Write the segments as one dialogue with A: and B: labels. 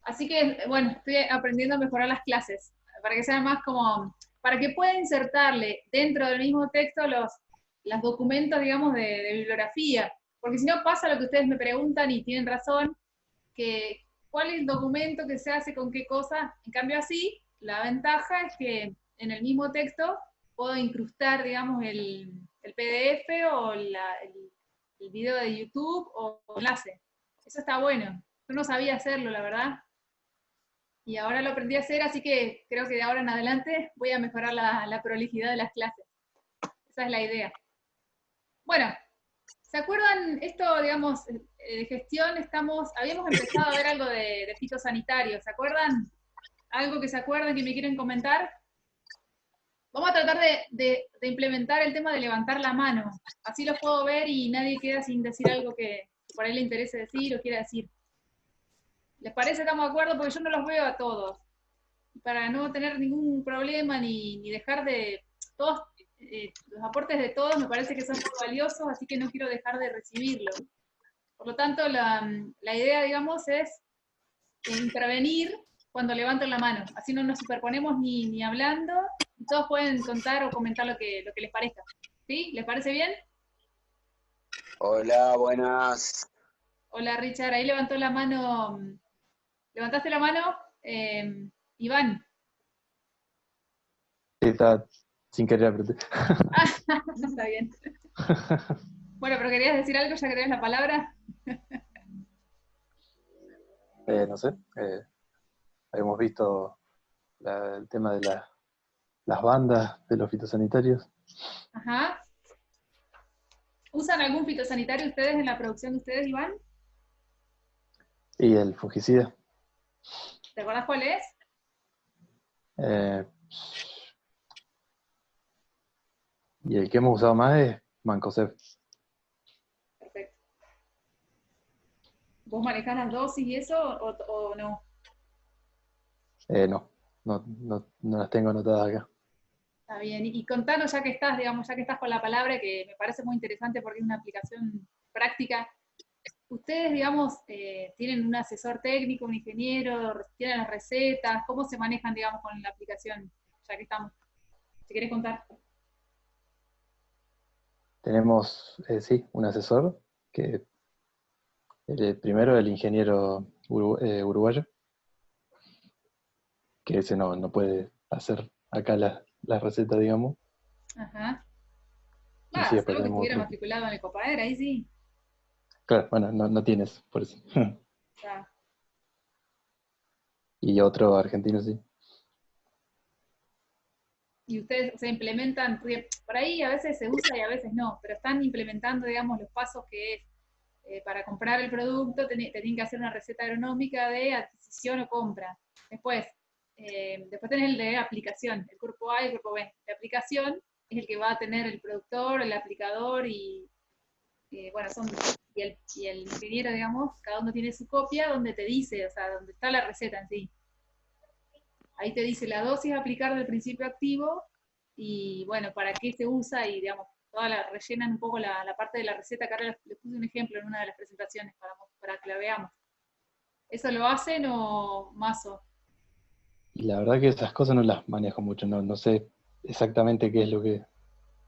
A: Así que, bueno, estoy aprendiendo a mejorar las clases, para que sean más como, para que pueda insertarle dentro del mismo texto los documentos, digamos, de bibliografía. Porque si no pasa lo que ustedes me preguntan y tienen razón, que cuál es el documento que se hace con qué cosa. En cambio así, la ventaja es que en el mismo texto puedo incrustar, digamos, el PDF o el video de YouTube o enlace. Eso está bueno. Yo no sabía hacerlo, la verdad, y ahora lo aprendí a hacer, así que creo que de ahora en adelante voy a mejorar la prolijidad de las clases. Esa es la idea. Bueno, ¿se acuerdan esto, digamos, de gestión? Habíamos empezado a ver algo de fitosanitario, ¿se acuerdan? ¿Algo que se acuerdan que me quieren comentar? Vamos a tratar de implementar el tema de levantar la mano. Así los puedo ver y nadie queda sin decir algo que por ahí le interese decir o quiera decir. ¿Les parece? ¿Estamos de acuerdo? Porque yo no los veo a todos. Para no tener ningún problema ni dejar de... Todos, los aportes de todos me parece que son muy valiosos, así que no quiero dejar de recibirlos. Por lo tanto, la idea, digamos, es intervenir cuando levanten la mano. Así no nos superponemos ni hablando, y todos pueden contar o comentar lo que les parezca. ¿Sí? ¿Les parece bien?
B: Hola, buenas.
A: Hola, Richard. Ahí levantó la mano. ¿Levantaste la mano? Iván.
C: Sí, está sin querer apreté.
A: Ah, está bien. Bueno, pero querías decir algo, ya que tenías la palabra.
C: No sé, habíamos visto el tema de las bandas de los fitosanitarios
A: Ajá. ¿Usan algún fitosanitario ustedes en la producción de ustedes, Iván?
C: y el fungicida.
A: ¿Te acuerdas cuál es?
C: Eh, y el que hemos usado más es Mancozeb.
A: Perfecto. ¿Vos manejás las dosis y eso o no?
C: No las tengo anotadas acá.
A: Está bien. Y contanos, ya que estás, digamos, ya que estás con la palabra, que me parece muy interesante porque es una aplicación práctica. ¿Ustedes, digamos, tienen un asesor técnico, un ingeniero, tienen las recetas? ¿Cómo se manejan, digamos, con la aplicación? Ya que estamos. Si querés contar.
C: Tenemos, sí, un asesor, que primero el ingeniero uruguayo, que ese no puede hacer acá las recetas, digamos.
A: Ajá.
C: Y sí,
A: Va,
C: después
A: salvo que
C: tenemos
A: estuviera
C: otro.
A: matriculado en el Copaer, ahí sí.
C: Claro, bueno, no tienes, por eso.
A: Ya.
C: Y otro argentino, sí.
A: Y ustedes se implementan, porque por ahí a veces se usa y a veces no, pero están implementando, digamos, los pasos que es para comprar el producto, te tienen que hacer una receta agronómica de adquisición o compra. Después tenés el de aplicación, el cuerpo A y el cuerpo B. La aplicación es el que va a tener el productor, el aplicador y, bueno, y el ingeniero, digamos, cada uno tiene su copia donde te dice, o sea, donde está la receta en sí. Ahí te dice la dosis a aplicar del principio activo y, bueno, para qué se usa y, digamos, rellenan un poco la parte de la receta, que ahora les puse un ejemplo en una de las presentaciones para que la veamos. ¿Eso lo hacen o mazo?
C: Y la verdad que esas cosas no las manejo mucho, no sé exactamente qué es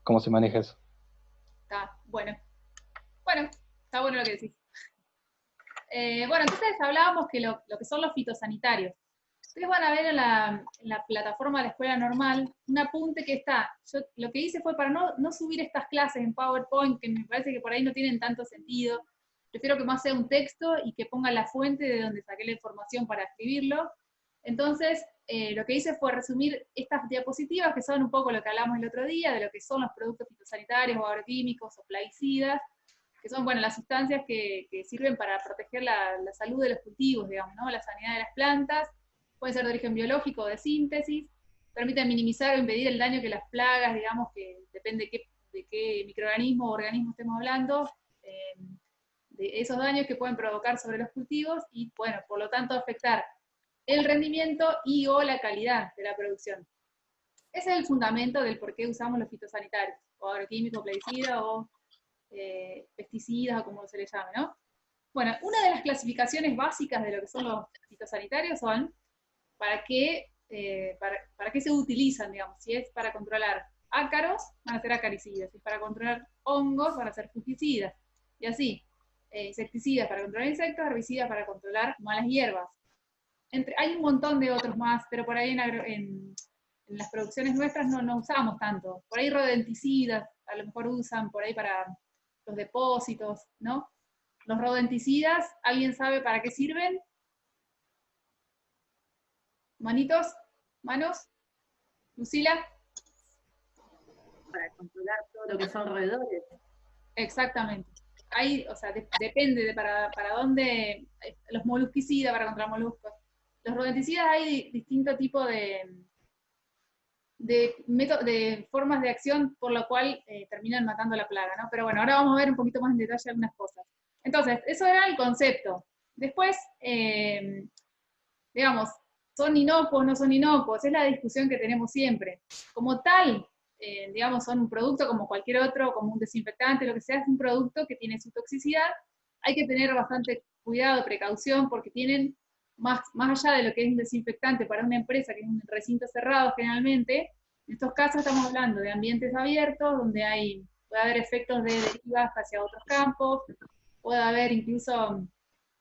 C: cómo se maneja eso.
A: Está bueno. Bueno, está bueno lo que decís. Bueno, entonces hablábamos que lo que son los fitosanitarios. Ustedes van a ver en la plataforma de la escuela normal un apunte que está. Yo lo que hice fue para no subir estas clases en PowerPoint, que me parece que por ahí no tienen tanto sentido. Prefiero que más sea un texto y que ponga la fuente de donde saqué la información para escribirlo. Entonces, lo que hice fue resumir estas diapositivas, que son un poco lo que hablamos el otro día, de lo que son los productos fitosanitarios o agroquímicos o plaguicidas, que son, bueno, las sustancias que sirven para proteger la salud de los cultivos, digamos, ¿no? La sanidad de las plantas. Pueden ser de origen biológico o de síntesis, permiten minimizar o impedir el daño que las plagas, digamos, que depende de qué microorganismo o organismo estemos hablando, de esos daños que pueden provocar sobre los cultivos y, bueno, por lo tanto afectar el rendimiento y o la calidad de la producción. Ese es el fundamento del por qué usamos los fitosanitarios, o agroquímicos, plaguicidas, o pesticidas, o como se le llame, ¿no? Bueno, una de las clasificaciones básicas de lo que son los fitosanitarios son para qué se utilizan, digamos. Si es para controlar ácaros, van a ser acaricidas. Si es para controlar hongos, van a ser fungicidas. Y así, insecticidas para controlar insectos, herbicidas para controlar malas hierbas. Hay un montón de otros más, pero por ahí en las producciones nuestras no usamos tanto. Por ahí rodenticidas, a lo mejor usan por ahí para los depósitos, ¿no? Los rodenticidas, ¿alguien sabe para qué sirven? ¿Manitos? ¿Manos? ¿Lucila?
B: Para controlar todo lo que son roedores.
A: Exactamente. Hay, o sea, depende de para dónde, los molusquicidas para controlar moluscos. Los rodenticidas hay distintos tipos de formas de acción por lo cual terminan matando la plaga, ¿no? Pero bueno, ahora vamos a ver un poquito más en detalle algunas cosas. Entonces, eso era el concepto. Después, digamos, ¿son inocuos, no son inocuos? Es la discusión que tenemos siempre. Como tal, digamos, son un producto como cualquier otro, como un desinfectante, lo que sea, es un producto que tiene su toxicidad. Hay que tener bastante cuidado, precaución, porque tienen, más allá de lo que es un desinfectante para una empresa, que es un recinto cerrado generalmente, en estos casos estamos hablando de ambientes abiertos, donde puede haber efectos de derivas hacia otros campos, puede haber incluso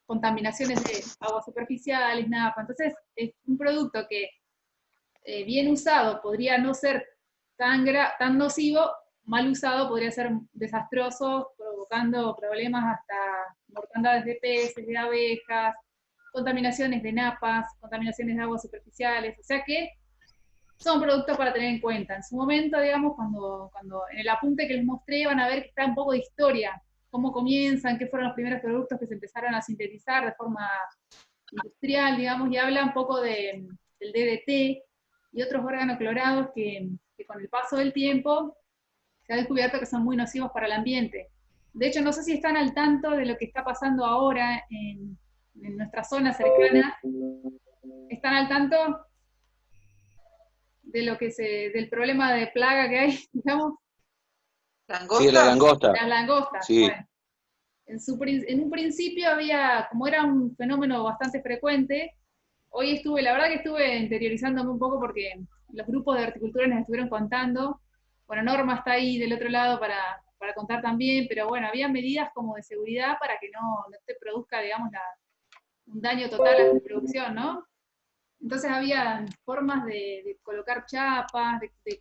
A: contaminaciones de aguas superficiales, nada. Entonces, es un producto que, bien usado, podría no ser tan nocivo, mal usado podría ser desastroso, provocando problemas hasta mortandades de peces, de abejas, contaminaciones de napas, contaminaciones de aguas superficiales, o sea que son productos para tener en cuenta. En su momento, digamos, cuando en el apunte que les mostré van a ver que está un poco de historia, cómo comienzan, qué fueron los primeros productos que se empezaron a sintetizar de forma industrial, digamos, y habla un poco del DDT y otros organoclorados que con el paso del tiempo se ha descubierto que son muy nocivos para el ambiente. De hecho, no sé si están al tanto de lo que está pasando ahora en nuestra zona cercana. ¿Están al tanto de del problema de plaga que hay, digamos?
D: ¿Langosta? Sí, la langosta.
A: Las langostas.
D: Sí.
A: Bueno, en un principio había, como era un fenómeno bastante frecuente, la verdad que estuve interiorizándome un poco porque los grupos de horticultura nos estuvieron contando. Bueno, Norma está ahí del otro lado para contar también, pero bueno, había medidas como de seguridad para que no te produzca, digamos, un daño total a tu producción, ¿no? Entonces había formas de colocar chapas, de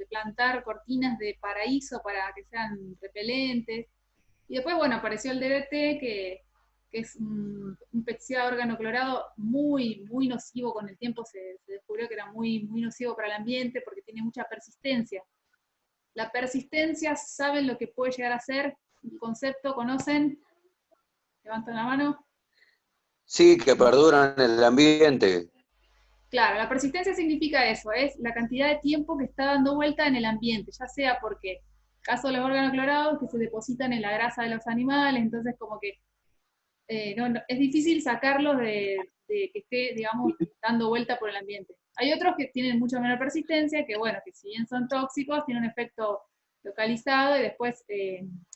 A: plantar cortinas de paraíso para que sean repelentes. Y después, bueno, apareció el DDT, que es un pesticida organoclorado muy, muy nocivo. Con el tiempo se descubrió que era muy, muy nocivo para el ambiente porque tiene mucha persistencia. La persistencia, ¿saben lo que puede llegar a ser? Un concepto, ¿conocen? Levantan la mano.
D: Sí, que perduran en el ambiente.
A: Claro, la persistencia significa eso, es la cantidad de tiempo que está dando vuelta en el ambiente, ya sea porque, caso de los organoclorados, que se depositan en la grasa de los animales, entonces como que es difícil sacarlos de que esté, digamos, dando vuelta por el ambiente. Hay otros que tienen mucha menor persistencia, que bueno, que si bien son tóxicos, tienen un efecto localizado y después,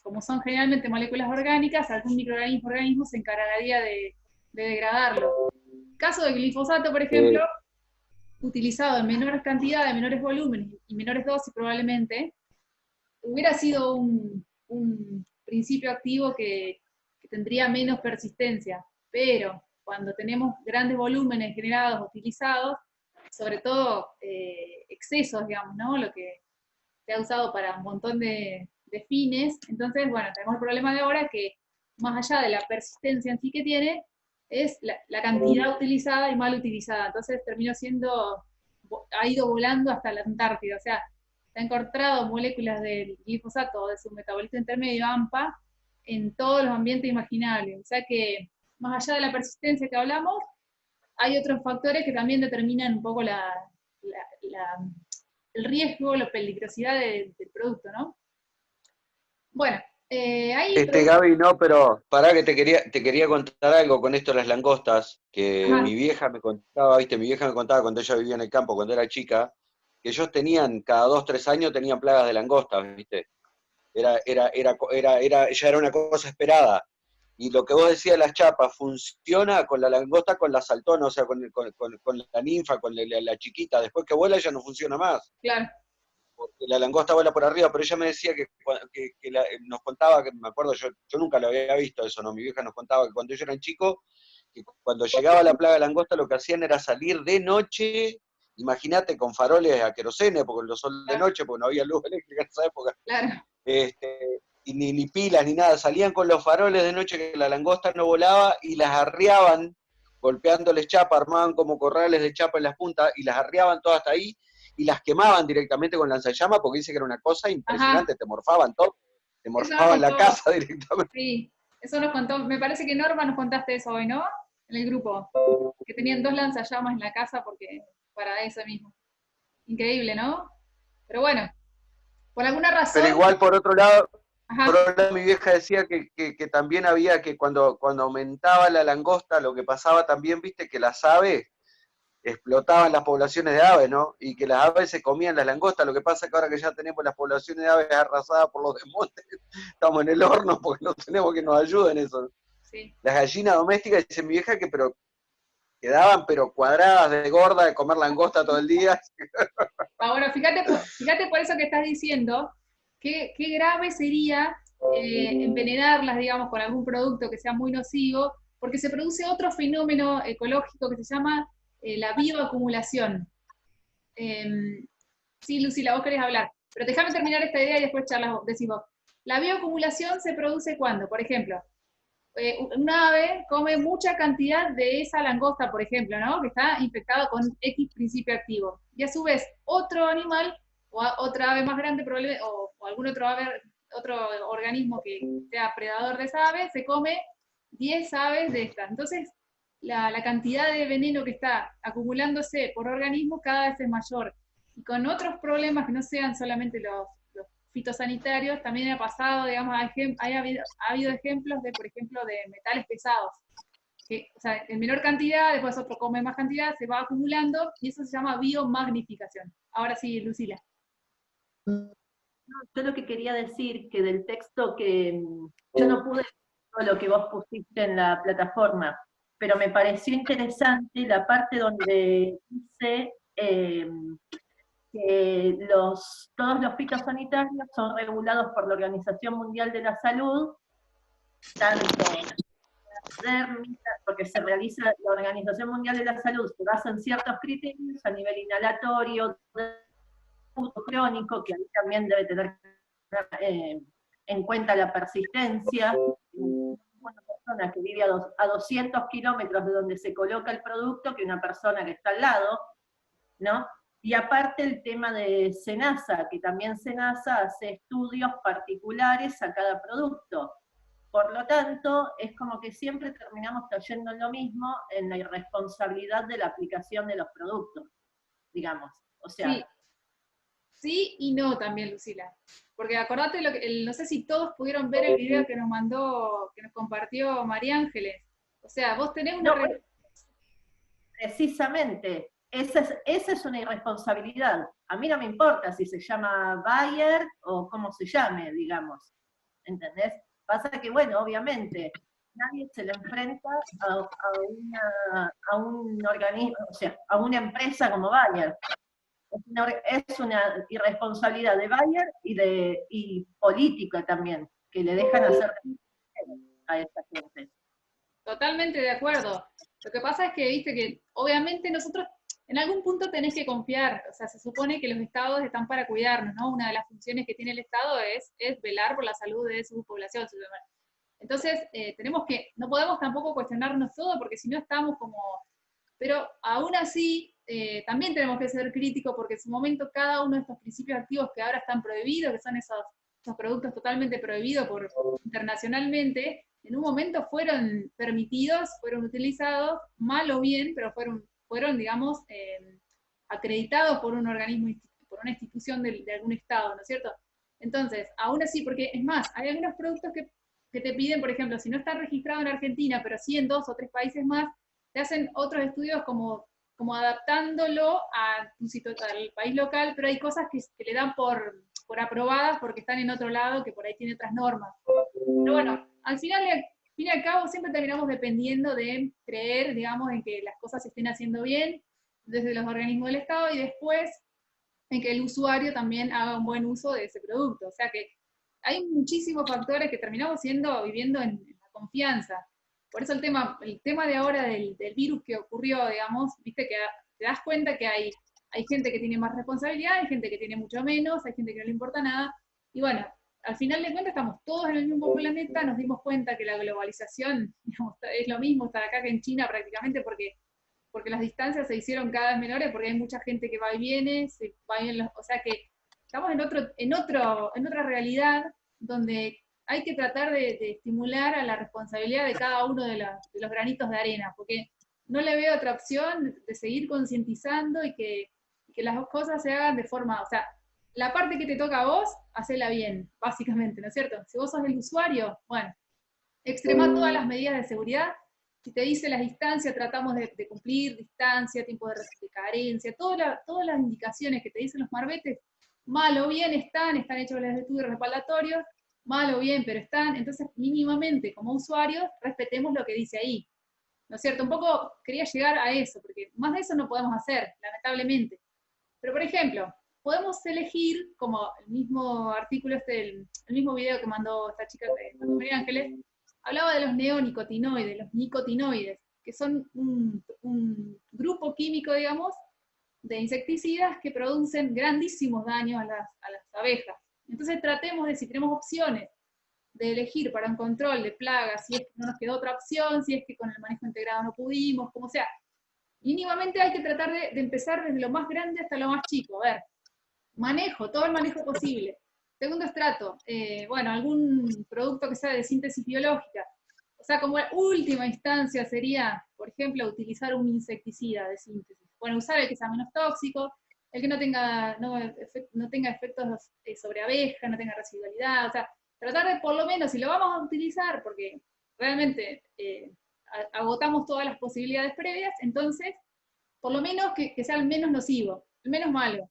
A: como son generalmente moléculas orgánicas, algún microorganismo se encargaría de degradarlo. Caso del glifosato, por ejemplo, utilizado en menores cantidades, menores volúmenes y menores dosis probablemente, hubiera sido un principio activo que tendría menos persistencia, pero cuando tenemos grandes volúmenes generados, utilizados, sobre todo excesos, digamos, ¿no? Lo que se ha usado para un montón de fines, entonces, bueno, tenemos el problema de ahora que, más allá de la persistencia en sí que tiene, es la cantidad utilizada y mal utilizada. Entonces ha ido volando hasta la Antártida. O sea, se han encontrado moléculas del glifosato o de su metabolito intermedio, AMPA, en todos los ambientes imaginables. O sea que, más allá de la persistencia que hablamos, hay otros factores que también determinan un poco el riesgo, la peligrosidad del producto, ¿no? Bueno,
D: Gaby, no, pero pará que te quería contar algo con esto de las langostas, que
A: Ajá.
D: mi vieja me contaba, mi vieja me contaba cuando ella vivía en el campo, cuando era chica, que ellos tenían, cada 2, 3 años tenían plagas de langostas, ¿viste? Ya era una cosa esperada. Y lo que vos decías de las chapas, funciona con la langosta, con la saltona, o sea, con la ninfa, con la chiquita. Después que vuela ya no funciona más,
A: Claro.
D: porque la langosta vuela por arriba, pero ella me decía que nos contaba, que me acuerdo, yo nunca lo había visto eso, ¿no? Mi vieja nos contaba que cuando ellos eran chicos, que cuando llegaba la plaga de langosta lo que hacían era salir de noche, imagínate, con faroles a querosene, porque los sol de noche, porque no había luz eléctrica en esa época,
A: Claro.
D: y ni pilas ni nada, salían con los faroles de noche que la langosta no volaba y las arriaban, golpeándoles chapa, armaban como corrales de chapa en las puntas y las arriaban todas hasta ahí y las quemaban directamente con lanzallamas porque dice que era una cosa
A: Ajá.
D: impresionante, te morfaban todo, te
A: Eso nos
D: morfaban la
A: contó,
D: casa directamente.
A: sí, eso nos contó, me parece que Norma nos contaste eso hoy, ¿no? En el grupo, que tenían 2 lanzallamas en la casa porque, para eso mismo. Increíble, ¿no? Pero bueno, por alguna
D: Pero
A: razón,
D: igual por
A: ajá,
D: otro lado mi vieja decía que también había que cuando aumentaba la langosta, lo que pasaba también, viste, que las aves explotaban las poblaciones de aves, ¿no? Y que las aves se comían las langostas. Lo que pasa es que ahora que ya tenemos las poblaciones de aves arrasadas por los desmontes, estamos en el horno porque no tenemos que nos ayuden eso.
A: sí.
D: Las gallinas domésticas, dice mi vieja, que pero quedaban pero cuadradas de gorda de comer langosta todo el día.
A: Ahora, fíjate por eso que estás diciendo, qué grave sería envenenarlas, digamos, con algún producto que sea muy nocivo, porque se produce otro fenómeno ecológico que se llama la bioacumulación. Sí, Lucila, vos querés hablar, pero déjame terminar esta idea y después charlas, decís vos. La bioacumulación se produce cuando, por ejemplo, un ave come mucha cantidad de esa langosta, por ejemplo, ¿no? Que está infectado con X principio activo. Y a su vez, otro animal, otra ave más grande, o algún otro organismo que sea predador de esa ave, se come 10 aves de estas. Entonces, la cantidad de veneno que está acumulándose por organismo cada vez es mayor. Y con otros problemas que no sean solamente los fitosanitarios, también ha pasado, digamos, ha habido ejemplos de, por ejemplo, de metales pesados, que, o sea, en menor cantidad, después otro come más cantidad, se va acumulando, y eso se llama biomagnificación. Ahora sí, Lucila.
B: No, yo lo que quería decir, que del texto que yo no pude ver todo lo que vos pusiste en la plataforma, pero me pareció interesante la parte donde dice que todos los fitosanitarios son regulados por la Organización Mundial de la Salud, tanto porque se realiza, la Organización Mundial de la Salud se basa en ciertos criterios a nivel inhalatorio, crónico, que ahí también debe tener en cuenta la persistencia. Una persona que vive a 200 kilómetros de donde se coloca el producto que una persona que está al lado, ¿no? Y aparte el tema de SENASA, que también SENASA hace estudios particulares a cada producto. Por lo tanto, es como que siempre terminamos cayendo en lo mismo, en la irresponsabilidad de la aplicación de los productos, digamos. O sea,
A: Sí, sí y no también, Lucila. Porque acordate, no sé si todos pudieron ver el video que nos mandó, que nos compartió María Ángeles. O sea, vos tenés una...
B: no, precisamente, esa es una irresponsabilidad. A mí no me importa si se llama Bayer o cómo se llame, digamos. ¿Entendés? Pasa que, bueno, obviamente, nadie se le enfrenta a un organismo, o sea, a una empresa como Bayer. Es una irresponsabilidad de Bayer y política también, que le dejan hacer a esta gente.
A: Totalmente de acuerdo. Lo que pasa es que, viste, que obviamente nosotros en algún punto tenés que confiar, o sea, se supone que los estados están para cuidarnos, ¿no? Una de las funciones que tiene el estado es velar por la salud de su población. Entonces, no podemos tampoco cuestionarnos todo, porque si no estamos como, pero aún así, también tenemos que ser críticos, porque en su momento cada uno de estos principios activos que ahora están prohibidos, que son esos productos totalmente prohibidos internacionalmente, en un momento fueron permitidos, fueron utilizados, mal o bien, pero fueron digamos, acreditados por un organismo, por una institución de algún estado, ¿no es cierto? Entonces, aún así, porque es más, hay algunos productos que te piden, por ejemplo, si no está registrado en Argentina, pero sí en 2 o 3 países más, te hacen otros estudios como adaptándolo al país local, pero hay cosas que le dan por aprobadas porque están en otro lado, que por ahí tiene otras normas. Pero bueno, al final fin y al cabo siempre terminamos dependiendo de creer, digamos, en que las cosas se estén haciendo bien desde los organismos del Estado y después en que el usuario también haga un buen uso de ese producto. O sea que hay muchísimos factores que terminamos viviendo en la confianza. Por eso el tema de ahora del virus que ocurrió, digamos, viste que te das cuenta que hay gente que tiene más responsabilidad, hay gente que tiene mucho menos, hay gente que no le importa nada. Y bueno, al final de cuentas estamos todos en el mismo planeta, nos dimos cuenta que la globalización, digamos, es lo mismo estar acá que en China prácticamente porque las distancias se hicieron cada vez menores, porque hay mucha gente que va y viene, o sea que estamos en otra realidad donde hay que tratar de estimular a la responsabilidad de cada uno de los granitos de arena, porque no le veo otra opción de seguir concientizando y que las cosas se hagan de forma, o sea, la parte que te toca a vos, hacela bien, básicamente, ¿no es cierto? Si vos sos el usuario, bueno, extremá todas las medidas de seguridad. Si te dice las distancias, tratamos de cumplir distancia, tiempo de carencia, todas las indicaciones que te dicen los marbetes, mal o bien están hechos los estudios respaldatorios, mal o bien, pero están, entonces mínimamente como usuarios respetemos lo que dice ahí, ¿no es cierto? Un poco quería llegar a eso, porque más de eso no podemos hacer, lamentablemente. Pero por ejemplo, podemos elegir, como el mismo artículo el mismo video que mandó esta chica de María Ángeles, hablaba de los neonicotinoides, los nicotinoides, que son un grupo químico, digamos, de insecticidas que producen grandísimos daños a las abejas. Entonces tratemos de, si tenemos opciones, de elegir para un control de plagas, si es que no nos quedó otra opción, si es que con el manejo integrado no pudimos, como sea. Mínimamente hay que tratar de empezar desde lo más grande hasta lo más chico. A ver, todo el manejo posible. Segundo estrato, bueno, algún producto que sea de síntesis biológica. O sea, como última instancia sería, por ejemplo, utilizar un insecticida de síntesis. Bueno, usar el que sea menos tóxico, el que no tenga efectos sobre abeja, no tenga residualidad, o sea, tratar de por lo menos, si lo vamos a utilizar, porque realmente agotamos todas las posibilidades previas, entonces, por lo menos que sea el menos nocivo, el menos malo,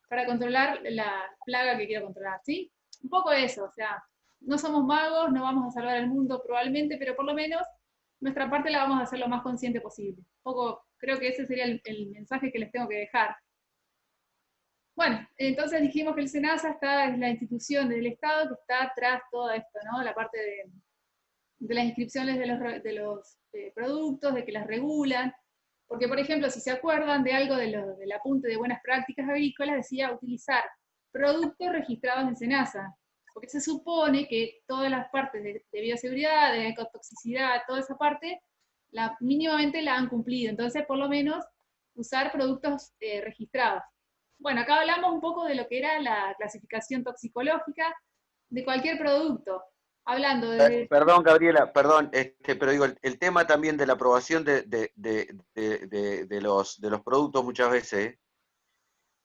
A: para controlar la plaga que quiero controlar, ¿sí? Un poco eso, o sea, no somos magos, no vamos a salvar el mundo probablemente, pero por lo menos nuestra parte la vamos a hacer lo más consciente posible. Un poco, creo que ese sería el mensaje que les tengo que dejar. Bueno, entonces dijimos que el SENASA es la institución del Estado que está atrás de todo esto, ¿no? La parte de las inscripciones de los productos, de que las regulan. Porque, por ejemplo, si se acuerdan de algo del apunte de buenas prácticas agrícolas, decía utilizar productos registrados en SENASA. Porque se supone que todas las partes de bioseguridad, de ecotoxicidad, toda esa parte, mínimamente la han cumplido. Entonces, por lo menos, usar productos registrados. Bueno, acá hablamos un poco de lo que era la clasificación toxicológica de cualquier producto. Hablando de...
D: Perdón, Gabriela, perdón, pero digo, el tema también de la aprobación de los productos muchas veces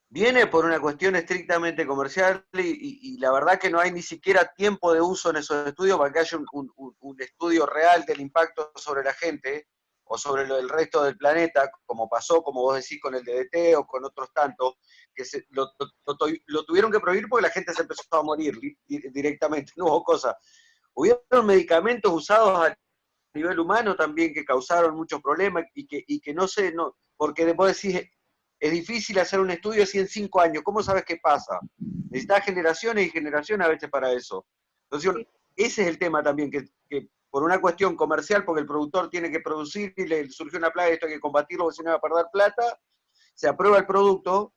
D: viene por una cuestión estrictamente comercial y la verdad que no hay ni siquiera tiempo de uso en esos estudios para que haya un estudio real del impacto sobre la gente o sobre el resto del planeta, como pasó, como vos decís, con el DDT o con otros tantos, que lo tuvieron que prohibir porque la gente se empezó a morir directamente, no hubo cosa. Hubieron medicamentos usados a nivel humano también que causaron muchos problemas y que no sé, porque vos decís, es difícil hacer un estudio así en 5 años, ¿cómo sabes qué pasa? Necesitas generaciones y generaciones a veces para eso. Entonces, ese es el tema también, que por una cuestión comercial, porque el productor tiene que producir y le surgió una plaga y esto hay que combatirlo porque si no va a perder plata, se aprueba el producto,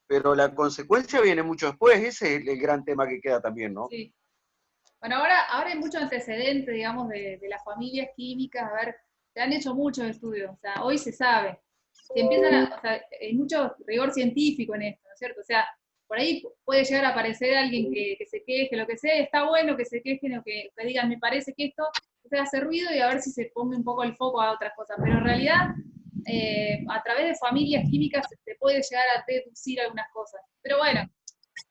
D: pero la consecuencia viene mucho después, ese es el gran tema que queda también, ¿no?
A: Sí. Bueno, ahora hay mucho antecedente, digamos, de las familias químicas, a ver, se han hecho muchos estudios, o sea, hoy se sabe. O sea, hay mucho rigor científico en esto, ¿no es cierto? O sea, por ahí puede llegar a aparecer alguien que se queje, lo que sea, está bueno que se quejen o que digan, me parece que esto se hace ruido y a ver si se ponga un poco el foco a otras cosas, pero en realidad, a través de familias químicas se puede llegar a deducir algunas cosas. Pero bueno,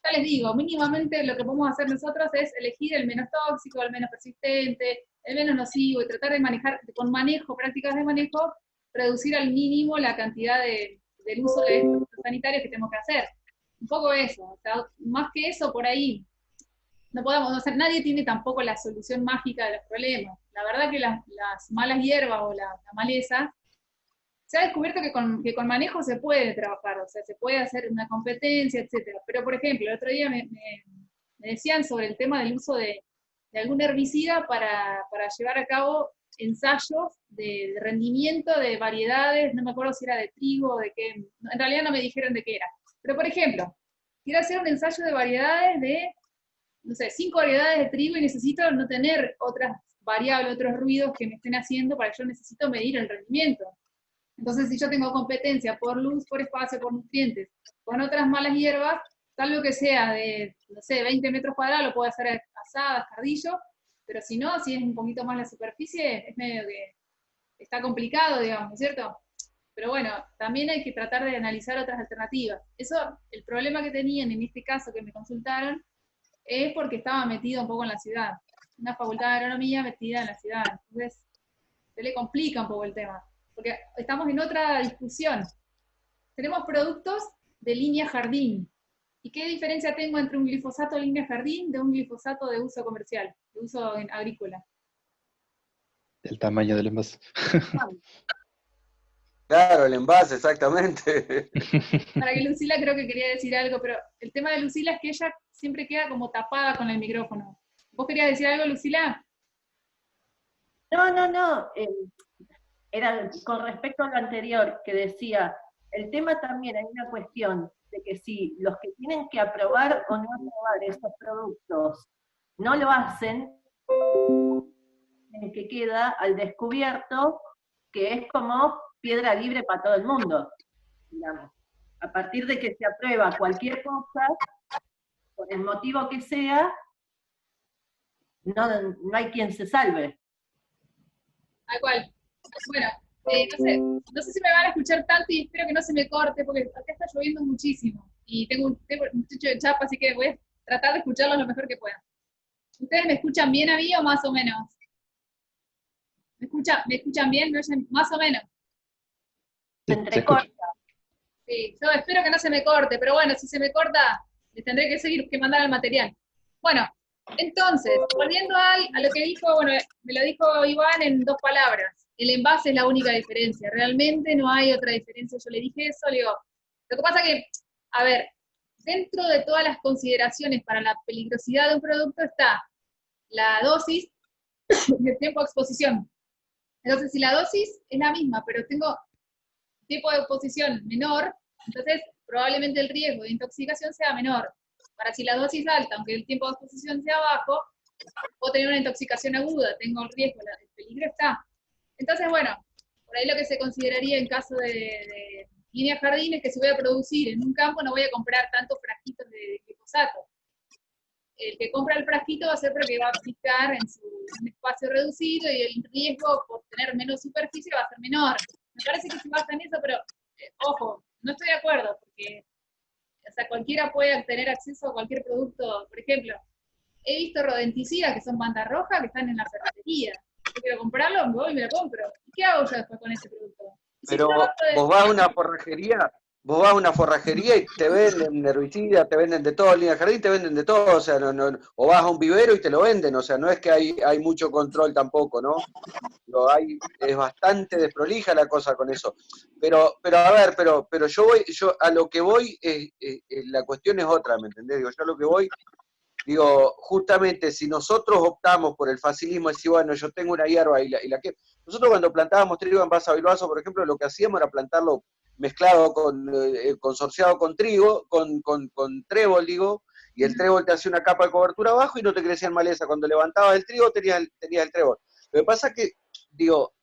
A: ya les digo, mínimamente lo que podemos hacer nosotros es elegir el menos tóxico, el menos persistente, el menos nocivo y tratar de manejar, con prácticas de manejo, reducir al mínimo la cantidad del uso de estos sanitarios que tenemos que hacer. Un poco eso, o sea, más que eso por ahí, no podemos, o sea, nadie tiene tampoco la solución mágica de los problemas. La verdad que las malas hierbas o la maleza, se ha descubierto que con manejo se puede trabajar, o sea, se puede hacer una competencia, etcétera. Pero, por ejemplo, el otro día me decían sobre el tema del uso de algún herbicida para llevar a cabo ensayos de rendimiento de variedades, no me acuerdo si era de trigo o de qué, en realidad no me dijeron de qué era. Pero, por ejemplo, quiero hacer un ensayo de variedades de, no sé, 5 variedades de trigo y necesito no tener otras variables, otros ruidos que me estén haciendo, para yo necesito medir el rendimiento. Entonces, si yo tengo competencia por luz, por espacio, por nutrientes, con otras malas hierbas, salvo que sea de, no sé, 20 metros cuadrados, lo puedo hacer asada, cardillo, pero si no, si es un poquito más la superficie, es medio que está complicado, digamos, ¿cierto? Pero bueno, también hay que tratar de analizar otras alternativas. Eso, el problema que tenían en este caso que me consultaron, es porque estaba metido un poco en la ciudad. Una facultad de agronomía metida en la ciudad. Entonces, se le complica un poco el tema. Porque estamos en otra discusión. Tenemos productos de línea jardín. ¿Y qué diferencia tengo entre un glifosato de línea jardín de un glifosato de uso comercial, de uso agrícola?
C: El tamaño del envase.
D: Claro, el envase, exactamente.
A: Para que Lucila creo que quería decir algo, pero el tema de Lucila es que ella siempre queda como tapada con el micrófono. ¿Vos querías decir algo, Lucila?
B: No, era con respecto a lo anterior, que decía, el tema también hay una cuestión de que si los que tienen que aprobar o no aprobar esos productos no lo hacen, en que queda al descubierto que es como piedra libre para todo el mundo, digamos. A partir de que se aprueba cualquier cosa, por el motivo que sea, no hay quien se salve.
A: Tal cual. Bueno, no sé si me van a escuchar tanto y espero que no se me corte, porque acá está lloviendo muchísimo. Y tengo un techo de chapa, así que voy a tratar de escucharlo lo mejor que pueda. ¿Ustedes me escuchan bien a mí o más o menos? ¿Me escuchan bien? ¿Me oyen más o menos?
B: Se entrecorta.
A: Sí, yo espero que no se me corte, pero bueno, si se me corta, les tendré que seguir que mandar el material. Bueno, entonces, volviendo a lo que dijo, bueno, me lo dijo Iván en 2 palabras. El envase es la única diferencia. Realmente no hay otra diferencia. Yo le dije eso, le digo. Lo que pasa que, a ver, dentro de todas las consideraciones para la peligrosidad de un producto está la dosis y el tiempo de exposición. Entonces, si la dosis es la misma, pero tengo tiempo de exposición menor, entonces probablemente el riesgo de intoxicación sea menor. Para si la dosis es alta, aunque el tiempo de exposición sea bajo, puedo tener una intoxicación aguda, tengo el riesgo, el peligro está. Entonces, bueno, por ahí lo que se consideraría en caso de líneas jardines, que si voy a producir en un campo no voy a comprar tantos frasquitos de glifosato. El que compra el frasquito va a ser porque va a aplicar en un espacio reducido y el riesgo por tener menos superficie va a ser menor. Me parece que se basa en eso, pero ojo, no estoy de acuerdo, porque o sea, cualquiera puede tener acceso a cualquier producto. Por ejemplo, he visto rodenticidas que son banda roja que están en la ferretería. Yo quiero comprarlo, me voy y me lo compro. ¿Y qué hago yo después con ese producto?
D: Pero vos vas a una forrajería y te venden herbicidas, te venden de todo, en línea de jardín te venden de todo, o sea, o vas a un vivero y te lo venden, o sea, no es que hay mucho control tampoco, ¿no? Es bastante desprolija la cosa con eso. Pero a ver, pero yo a lo que voy, la cuestión es otra, ¿me entendés? Digo, yo a lo que voy, digo, justamente si nosotros optamos por el facilismo, decir, bueno, yo tengo una hierba y la que... Nosotros cuando plantábamos trigo en Basa Bilbaso, por ejemplo, lo que hacíamos era plantarlo mezclado consorciado con trigo, con trébol, digo, y el trébol te hacía una capa de cobertura abajo y no te crecían maleza. Cuando levantabas el trigo tenías el trébol. Lo que pasa es que, digo,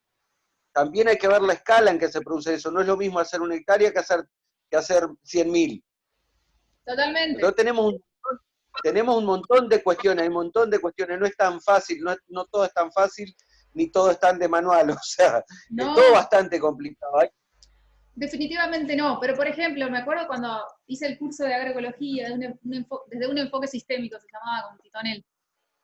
D: también hay que ver la escala en que se produce eso. No es lo mismo hacer 1 hectárea que hacer 100.000.
A: Totalmente.
D: Pero tenemos un montón de cuestiones, no es tan fácil, no todo es tan fácil, ni todo es tan de manual, o sea,
A: no,
D: es todo bastante complicado.
A: Definitivamente no, pero por ejemplo, me acuerdo cuando hice el curso de agroecología desde un enfoque sistémico, se llamaba con Titonel.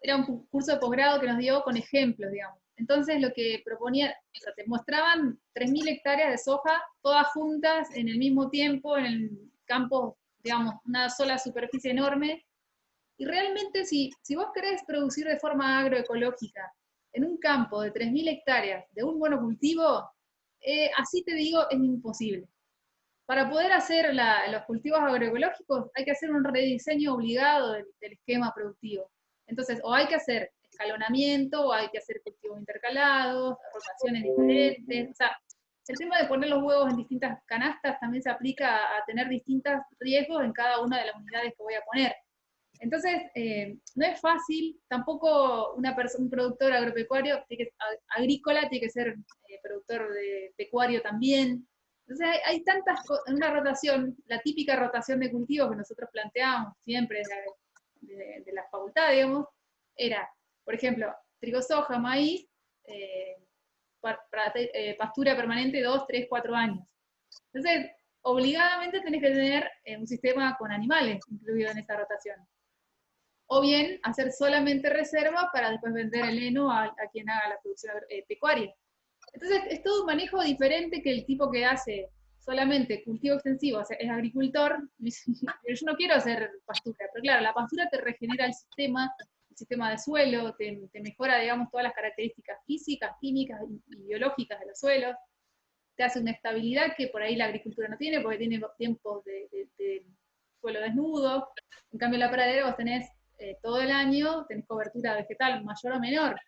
A: Era un curso de posgrado que nos dio con ejemplos, digamos. Entonces lo que proponía, o sea, te mostraban 3.000 hectáreas de soja, todas juntas en el mismo tiempo, en el campo, digamos, una sola superficie enorme, Y realmente si vos querés producir de forma agroecológica en un campo de 3.000 hectáreas de un monocultivo, así te digo, es imposible. Para poder hacer los cultivos agroecológicos hay que hacer un rediseño obligado del esquema productivo. Entonces, o hay que hacer escalonamiento, o hay que hacer cultivos intercalados, rotaciones diferentes. O sea, el tema de poner los huevos en distintas canastas también se aplica a tener distintos riesgos en cada una de las unidades que voy a poner. Entonces, no es fácil, tampoco un productor agropecuario, agrícola, tiene que ser productor de pecuario también. Entonces hay tantas cosas, en una rotación, la típica rotación de cultivos que nosotros planteábamos siempre de la facultad, digamos, era, por ejemplo, trigo, soja, maíz, pastura permanente 2, 3, 4 años. Entonces, obligadamente tenés que tener un sistema con animales incluido en esa rotación. O bien hacer solamente reserva para después vender el heno a quien haga la producción pecuaria. Entonces es todo un manejo diferente que el tipo que hace solamente cultivo extensivo, o sea, es agricultor. Yo no quiero hacer pastura, pero claro, la pastura te regenera el sistema de suelo, te mejora, digamos, todas las características físicas, químicas y biológicas de los suelos, te hace una estabilidad que por ahí la agricultura no tiene, porque tiene tiempos de suelo desnudo. En cambio, la pradera vos tenés todo el año, tenés cobertura vegetal mayor o menor.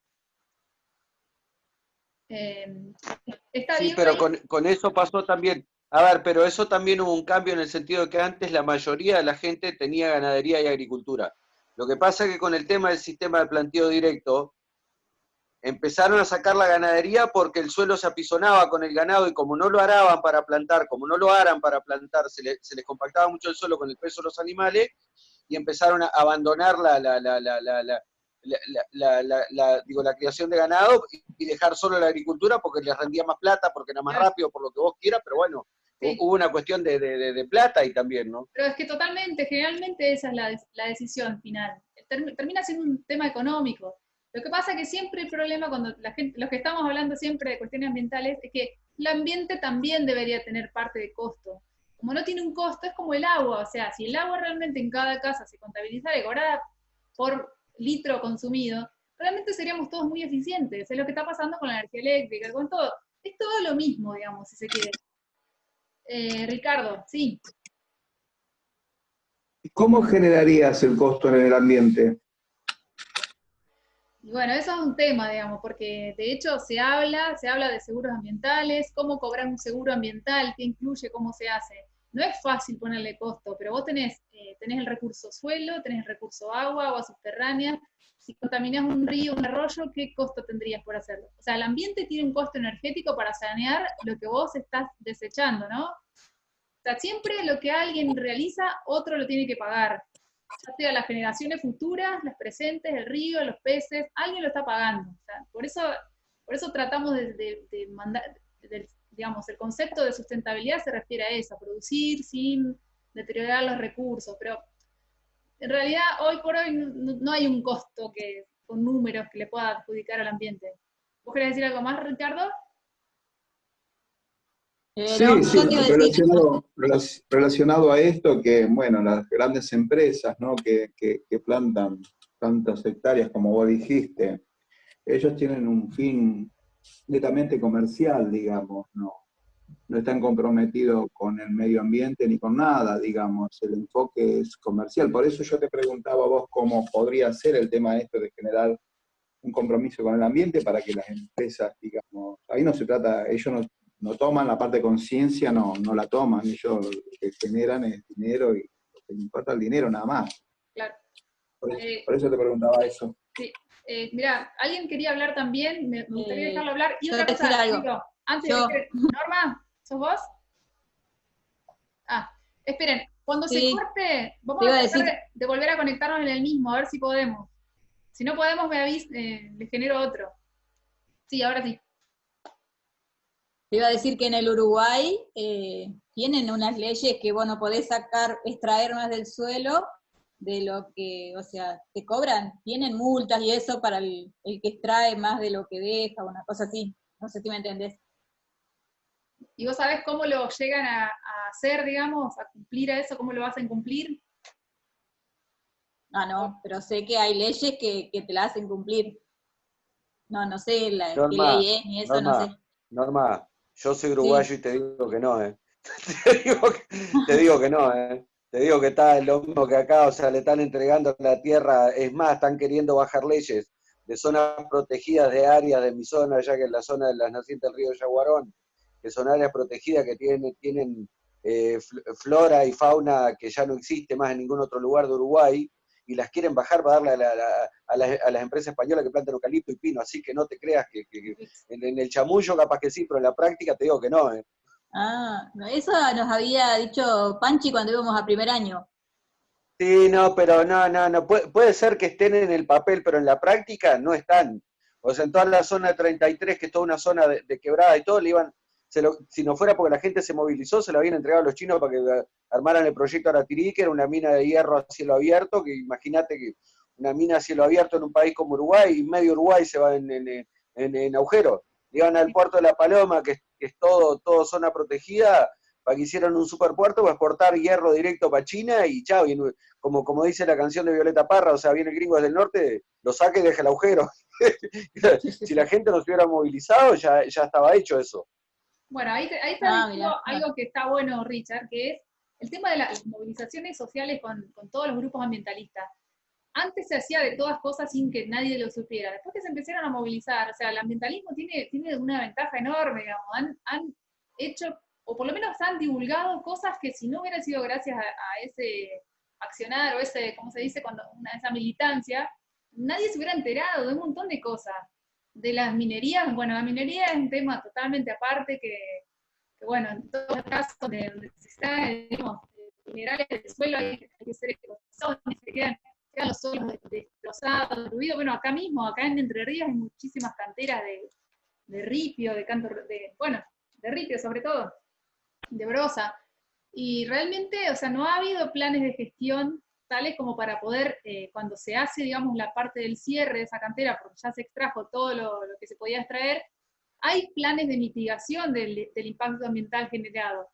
A: Está
D: Sí,
A: bien
D: pero
A: ahí.
D: con eso pasó también. A ver, pero eso también hubo un cambio en el sentido de que antes la mayoría de la gente tenía ganadería y agricultura. Lo que pasa es que con el tema del sistema de planteo directo, empezaron a sacar la ganadería porque el suelo se apisonaba con el ganado y como no lo araban para plantar, como no lo aran para plantar, se les compactaba mucho el suelo con el peso de los animales y empezaron a abandonar la criación de ganado y dejar solo la agricultura porque les rendía más plata, porque era más rápido, por lo que vos quieras, pero bueno,
A: Sí.
D: hubo una cuestión de plata ahí también, ¿no?
A: Pero es que totalmente, generalmente esa es la decisión final. Termina siendo un tema económico. Lo que pasa es que siempre el problema cuando la gente, los que estamos hablando siempre de cuestiones ambientales, es que el ambiente también debería tener parte de costo. Como no tiene un costo, es como el agua. O sea, si el agua realmente en cada casa se contabilizara y cobrara por litro consumido, realmente seríamos todos muy eficientes. Es lo que está pasando con la energía eléctrica, con todo. Es todo lo mismo, digamos, si se quiere. Ricardo, sí.
E: ¿Cómo generarías el costo en el ambiente?
A: Y bueno, eso es un tema, digamos, porque de hecho se habla de seguros ambientales, cómo cobrar un seguro ambiental, qué incluye, cómo se hace. No es fácil ponerle costo, pero vos tenés el recurso suelo, tenés el recurso agua, agua subterránea. Si contaminás un río, un arroyo, ¿qué costo tendrías por hacerlo? O sea, el ambiente tiene un costo energético para sanear lo que vos estás desechando, ¿no? O sea, siempre lo que alguien realiza, otro lo tiene que pagar. Ya sea las generaciones futuras, las presentes, el río, los peces, alguien lo está pagando. O sea, por eso tratamos de mandar, digamos, el concepto de sustentabilidad se refiere a eso, a producir sin deteriorar los recursos, pero en realidad hoy por hoy no hay un costo con números que le pueda adjudicar al ambiente. ¿Vos querés decir algo más, Ricardo?
E: Sí,
F: No,
E: sí,
F: yo te iba a decir,
E: relacionado a esto, que bueno, las grandes empresas, ¿no? que plantan tantas hectáreas como vos dijiste, ellos tienen un fin netamente comercial, digamos, no están comprometidos con el medio ambiente ni con nada, digamos, el enfoque es comercial. Por eso yo te preguntaba a vos cómo podría ser el tema esto de generar un compromiso con el ambiente para que las empresas, digamos, ahí no se trata, ellos no toman la parte de conciencia, no la toman, ellos lo que generan es dinero y lo que les importa el dinero nada más.
A: Claro.
E: Por eso te preguntaba eso.
A: Sí. Mira, alguien quería hablar también, me gustaría dejarlo hablar. Y
F: yo
A: otra
F: te
A: cosa,
F: decir algo.
A: digo, antes
F: Yo.
A: de Norma, ¿sos vos? Ah, esperen, cuando se
F: Sí,
A: corte, vamos
F: te iba
A: a
F: a
A: tratar
F: decir,
A: de volver a conectarnos en el mismo, a ver si podemos. Si no podemos, les genero otro. Sí, ahora sí.
F: te iba a decir que en el Uruguay tienen unas leyes que vos no podés extraer más del suelo de lo que, o sea, te cobran, tienen multas y eso para el que extrae más de lo que deja, una cosa así. No sé si me entendés.
A: ¿Y vos sabés cómo lo llegan a hacer, digamos, a cumplir a eso? ¿Cómo lo hacen cumplir?
F: Ah, no, pero sé que hay leyes que te la hacen cumplir. No sé qué
D: Norma,
F: ley es, ni eso no sé.
D: Norma, yo soy
F: Sí.
D: uruguayo y te digo que no, ¿eh? Te digo que no, ¿eh? Te digo que está lo mismo que acá, o sea, le están entregando la tierra, es más, están queriendo bajar leyes de zonas protegidas de áreas de mi zona, ya que es la zona de las nacientes del río Yaguarón, que son áreas protegidas que tienen flora y fauna que ya no existe más en ningún otro lugar de Uruguay, y las quieren bajar para darle a las empresas españolas que plantan eucalipto y pino, así que no te creas que en el chamullo capaz que sí, pero en la práctica te digo que no, ¿eh?
F: Ah, no, eso nos había dicho Panchi cuando íbamos a primer año.
D: Sí, no, pero no. Puede ser que estén en el papel, pero en la práctica no están. O sea, en toda la zona de 33, que es toda una zona de quebrada y todo, si no fuera porque la gente se movilizó, se lo habían entregado a los chinos para que armaran el proyecto Aratirí, que era una mina de hierro a cielo abierto, que imagínate que una mina a cielo abierto en un país como Uruguay, y medio Uruguay se va en agujero. Llegan al puerto de La Paloma, que es todo zona protegida, para que hicieran un superpuerto para exportar hierro directo para China y chao, como dice la canción de Violeta Parra, o sea, viene el gringo desde el norte, lo saca y deja el agujero.
F: Sí, sí,
D: Si la
F: sí.
D: gente no se hubiera movilizado, ya estaba hecho eso.
A: Bueno, ahí estás
F: Ah,
A: diciendo
F: mirá. No.
A: algo que está bueno, Richard, que es el tema de las movilizaciones sociales con todos los grupos ambientalistas. Antes se hacía de todas cosas sin que nadie lo supiera. Después que se empezaron a movilizar, o sea, el ambientalismo tiene una ventaja enorme, digamos. Han hecho, o por lo menos han divulgado cosas que si no hubieran sido gracias a ese accionar o ese, ¿cómo se dice? Esa militancia, nadie se hubiera enterado de un montón de cosas. De las minerías, bueno, la minería es un tema totalmente aparte que bueno, en todos los casos donde se extraen, digamos, minerales del suelo hay que hacer explosiones, quedan los suelos destrozados, destruidos. Bueno, acá mismo, acá en Entre Ríos hay muchísimas canteras de ripio, bueno, de ripio sobre todo, de brosa. Y realmente, o sea, no ha habido planes de gestión tales como para poder, cuando se hace, digamos, la parte del cierre de esa cantera, porque ya se extrajo todo lo que se podía extraer, hay planes de mitigación del impacto ambiental generado.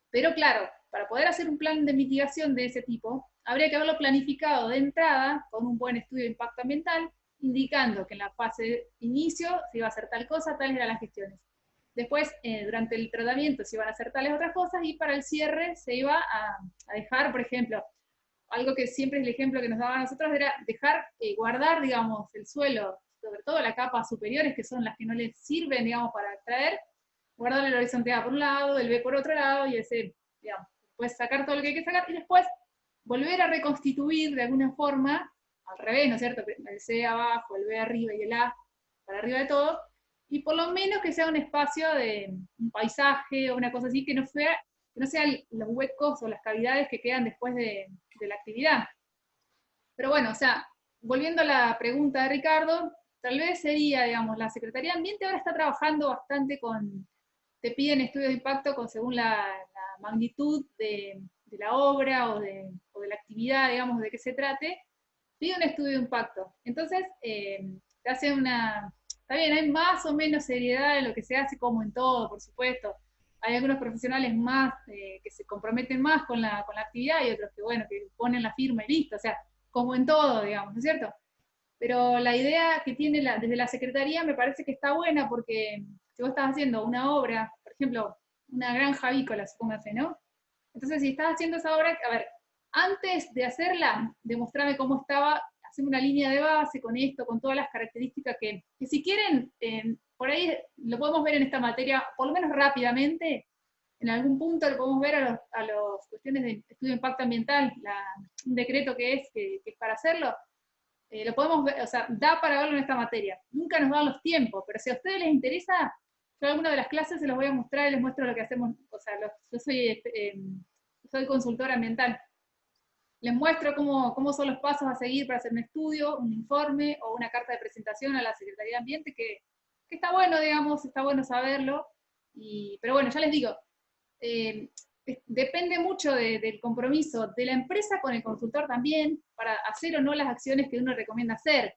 A: Pero claro, para poder hacer un plan de mitigación de ese tipo, habría que haberlo planificado de entrada con un buen estudio de impacto ambiental, indicando que en la fase de inicio se iba a hacer tal cosa, tales eran las gestiones. Después, durante el tratamiento se iban a hacer tales otras cosas y para el cierre se iba a dejar, por ejemplo, algo que siempre es el ejemplo que nos daba a nosotros, era dejar, guardar, digamos, el suelo, sobre todo las capas superiores, que son las que no les sirven, digamos, para extraer, guardar el horizonte A por un lado, el B por otro lado, y ese, digamos, después sacar todo lo que hay que sacar, y después volver a reconstituir de alguna forma, al revés, ¿no es cierto? El C abajo, el B arriba y el A para arriba de todo, y por lo menos que sea un espacio de un paisaje o una cosa así, que no sean los huecos o las cavidades que quedan después de la actividad. Pero bueno, o sea, volviendo a la pregunta de Ricardo, tal vez sería, digamos, la Secretaría de Ambiente ahora está trabajando bastante te piden estudios de impacto según la magnitud de la obra o de la actividad, digamos, de qué se trate, pide un estudio de impacto. Entonces, te hace está bien, hay más o menos seriedad en lo que se hace, como en todo, por supuesto. Hay algunos profesionales más que se comprometen más con la actividad y otros que, bueno, que ponen la firma y listo. O sea, como en todo, digamos, ¿no es cierto? Pero la idea que tiene desde la Secretaría me parece que está buena porque si vos estás haciendo una obra, por ejemplo, una granja avícola, supóngase, ¿no? Entonces, si estás haciendo esa obra, a ver, antes de hacerla, demostrame cómo estaba, haceme una línea de base con esto, con todas las características que si quieren, por ahí lo podemos ver en esta materia, por lo menos rápidamente, en algún punto lo podemos ver a los cuestiones de estudio de impacto ambiental, un decreto que es para hacerlo, lo podemos ver, o sea, da para verlo en esta materia. Nunca nos dan los tiempos, pero si a ustedes les interesa, yo alguna de las clases se los voy a mostrar y les muestro lo que hacemos, o sea, yo soy consultora ambiental. Les muestro cómo son los pasos a seguir para hacer un estudio, un informe o una carta de presentación a la Secretaría de Ambiente, que está bueno, digamos, está bueno saberlo. Pero bueno, ya les digo, eh, depende mucho del compromiso de la empresa con el consultor también, para hacer o no las acciones que uno recomienda hacer.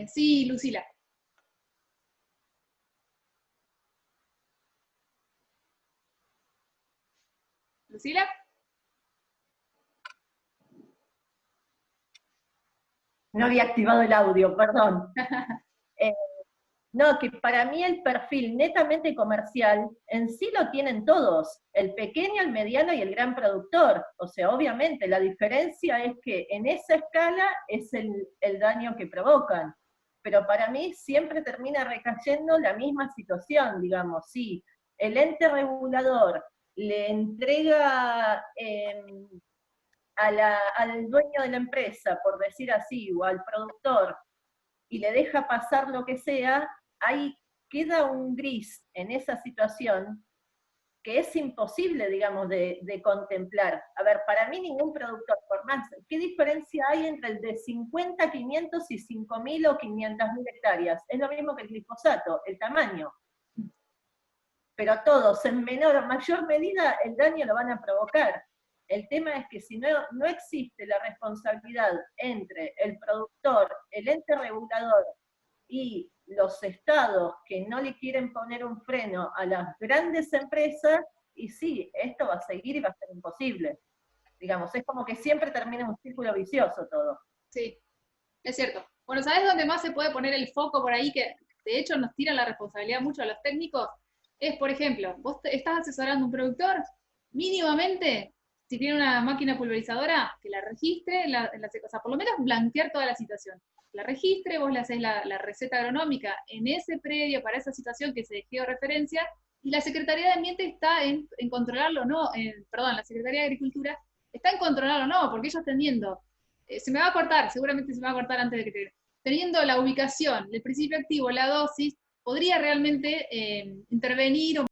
A: Sí, Lucila. ¿Lucila?
B: No había activado el audio, perdón. No, que para mí el perfil netamente comercial en sí lo tienen todos, el pequeño, el mediano y el gran productor. O sea, obviamente la diferencia es que en esa escala es el daño que provocan. Pero para mí siempre termina recayendo la misma situación, digamos, sí, el ente regulador le entrega al dueño de la empresa, por decir así, o al productor, y le deja pasar lo que sea, ahí queda un gris en esa situación que es imposible, digamos, de contemplar. A ver, para mí ningún productor, por más, ¿qué diferencia hay entre el de 50, 500 y 5.000 o 500.000 hectáreas? Es lo mismo que el glifosato, el tamaño. Pero todos, en menor o mayor medida, el daño lo van a provocar. El tema es que si no existe la responsabilidad entre el productor, el ente regulador y los estados que no le quieren poner un freno a las grandes empresas, y sí, esto va a seguir y va a ser imposible. Digamos, es como que siempre termina en un círculo vicioso todo.
A: Sí, es cierto. Bueno, ¿sabes dónde más se puede poner el foco por ahí? Que de hecho nos tiran la responsabilidad mucho a los técnicos. Es, por ejemplo, vos estás asesorando a un productor, mínimamente, si tiene una máquina pulverizadora, que la registre, o sea, por lo menos blanquear toda la situación. La registre, vos le haces la receta agronómica en ese predio para esa situación que se dio referencia, y la Secretaría de Ambiente está en controlarlo o no, perdón, la Secretaría de Agricultura está en controlarlo o no, porque ellos teniendo, se me va a cortar, seguramente se me va a cortar antes de que teniendo la ubicación, el principio activo, la dosis, podría realmente intervenir o